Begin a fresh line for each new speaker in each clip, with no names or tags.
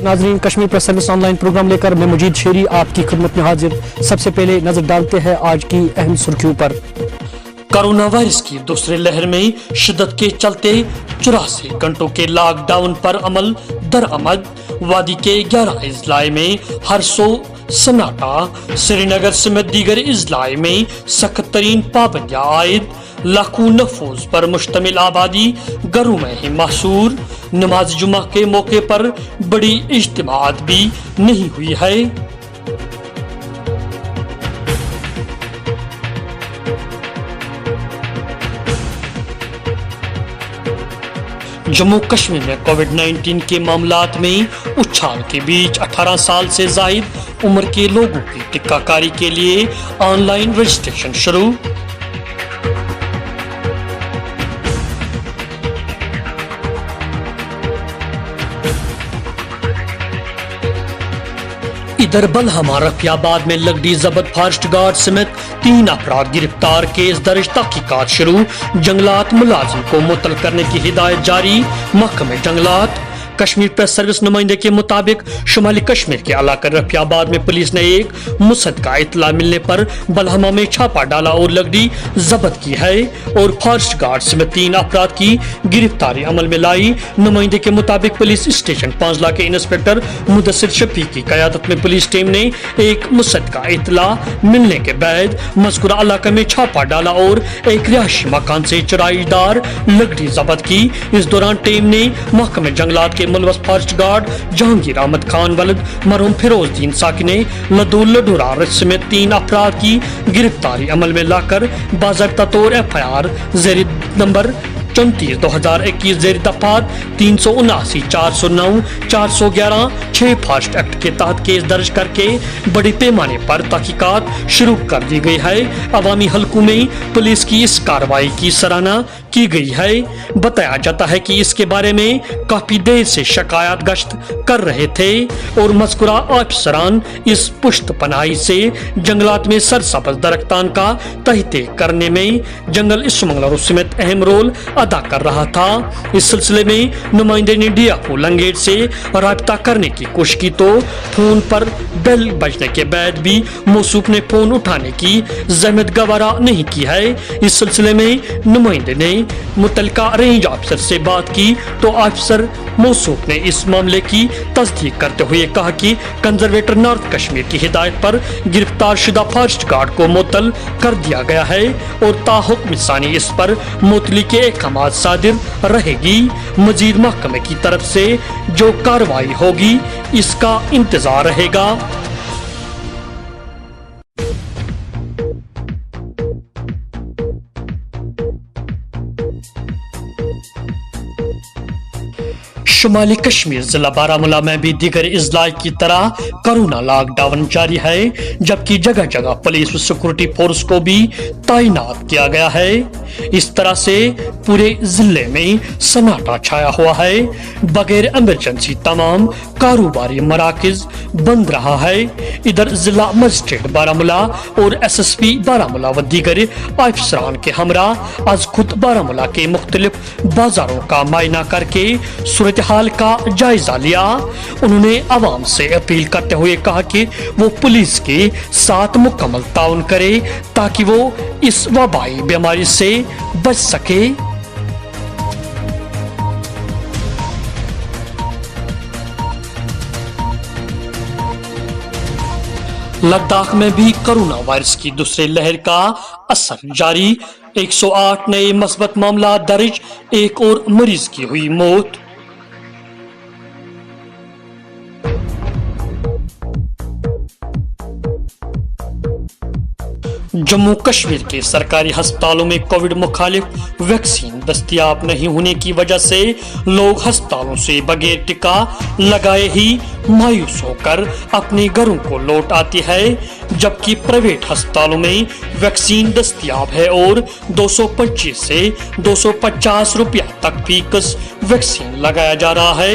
ناظرین، Kashmir press service online programme لے کر میں مجید شیری آپ کی خدمت میں حاضر۔ سب سے پہلے نظر ڈالتے ہیں آج کی اہم سرخیوں پر۔
کورونا وائرس کی دوسری لہر میں شدت کے چلتے 84 گھنٹوں کے لاک ڈاؤن پر عمل درآمد۔ وادی کے 11 اضلاع میں ہر سو سناٹا۔ سری نگر سمیت دیگر اضلاع میں سخت ترین پابندیاں عائد۔ لاکھوں نفوذ پر مشتمل آبادی گھروں میں ہی محصور۔ نماز جمعہ کے موقع پر بڑی اجتماعات بھی نہیں ہوئی ہے۔ جموں کشمیر میں کووڈ 19 کے معاملات میں اچھال کے بیچ 18 سال سے زائد عمر کے لوگوں کی ٹیکہ کاری کے لیے آن لائن رجسٹریشن شروع۔ ادھر بلہما رفیع آباد میں لگڑی ضبط فارسٹ گارڈ سمیت 3 افراد گرفتار، کیس درج، تحقیقات شروع۔ جنگلات ملازم کو معطل کرنے کی ہدایت جاری۔ محکمہ جنگلات۔ کشمیر پریس سروس نمائندے کے مطابق شمالی کشمیر کے علاقہ رفیع آباد میں پولیس نے ایک مصدقہ اطلاع ملنے پر بلہما میں چھاپہ ڈالا اور لگڑی ضبط کی ہے اور فارسٹ گارڈ سمیت 3 افراد کی گرفتاری عمل میں لائی۔ نمائندے کے مطابق پولیس اسٹیشن 5 کے انسپکٹر مدثر شفیق کی قیادت میں پولیس ٹیم نے ایک مصدقہ اطلاع ملنے کے بعد مذکورہ علاقہ میں چھاپہ ڈالا اور ایک رہائشی مکان سے چرائی دار لگڑی ضبط کی۔ اس دوران ٹیم نے محکمہ جنگلات کے ملوث فارسٹ گارڈ جہانگیر احمد خان ولد مرحوم فیروز دین ساکن لدو لڈورا سمیت 3 افراد کی گرفتاری عمل میں لا کر باضابطہ طور FIR زیر نمبر 34/2021 زیر دفعات 379 409 411 6 فاسٹ ایکٹ کے تحت کیس درج کر کے بڑے پیمانے پر تحقیقات شروع کر دی گئی ہے۔ عوامی حلقوں میں پولیس کی اس کارروائی کی سراہنا کی گئی ہے۔ بتایا جاتا ہے کہ اس کے بارے میں کافی دیر سے شکایات گشت کر رہے تھے اور مذکورہ افسران اس پشت پناہی سے جنگلات میں سرسبز درختان کا تحقیق کرنے میں جنگل اسمگلروں سمیت اہم رول ادا کر رہا تھا۔ اس سلسلے میں نمائندے نے DFO لنگیٹ سے رابطہ کرنے کی کوشش کی تو فون پر بیل بجنے کے بعد بھی موصوف نے فون اٹھانے کی زحمت گوارا نہیں کی ہے۔ اس سلسلے میں نمائندے نے متعلقہ رینج آفیسر سے بات کی تو آفیسر موصوف نے اس معاملے کی تصدیق کرتے ہوئے کہا کہ کنزرویٹر نارتھ کشمیر کی ہدایت پر گرفتار شدہ فارسٹ گارڈ کو معطل کر دیا گیا ہے اور تاحکم ثانی اس پر معطلی کے احکامات صادر رہے گی۔ مزید محکمے کی طرف سے جو کارروائی ہوگی اس کا انتظار رہے گا۔ شمالی کشمیر ضلع بارہمولہ میں بھی دیگر اضلاع کی طرح کورونا لاک ڈاؤن جاری ہے، جبکہ جگہ جگہ پولیس و سیکورٹی فورس کو بھی تعینات کیا گیا ہے۔ اس طرح سے پورے ضلع میں سناٹا چھایا ہوا ہے۔ بغیر ایمرجنسی تمام کاروباری مراکز بند رہا ہے۔ ادھر ضلع مجسٹریٹ بارہمولہ اور SSP بارہمولہ و دیگر افسران کے ہمراہ از خود بارہمولہ کے مختلف بازاروں کا معائنہ کر کے صورتحال کا جائزہ لیا۔ انہوں نے عوام سے اپیل کرتے ہوئے کہا کہ وہ پولیس کے ساتھ مکمل تعاون کرے تاکہ وہ اس وبائی بیماری سے بچ سکے۔ لداخ میں بھی کورونا وائرس کی دوسری لہر کا اثر جاری۔ 108 نئے مثبت معاملات درج، ایک اور مریض کی ہوئی موت۔ جموں کشمیر کے سرکاری ہسپتالوں میں کووڈ مخالف ویکسین دستیاب نہیں ہونے کی وجہ سے لوگ ہسپتالوں سے بغیر ٹیکہ لگائے ہی مایوس ہو کر اپنے گھروں کو لوٹ آتی ہے، جبکہ پرائیویٹ ہسپتالوں میں ویکسین دستیاب ہے اور 225 سے 250 روپیہ تک فی کس ویکسین لگایا جا رہا ہے۔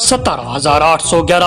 17,811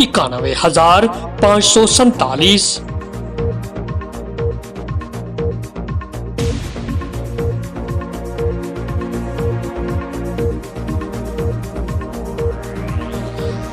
91,547।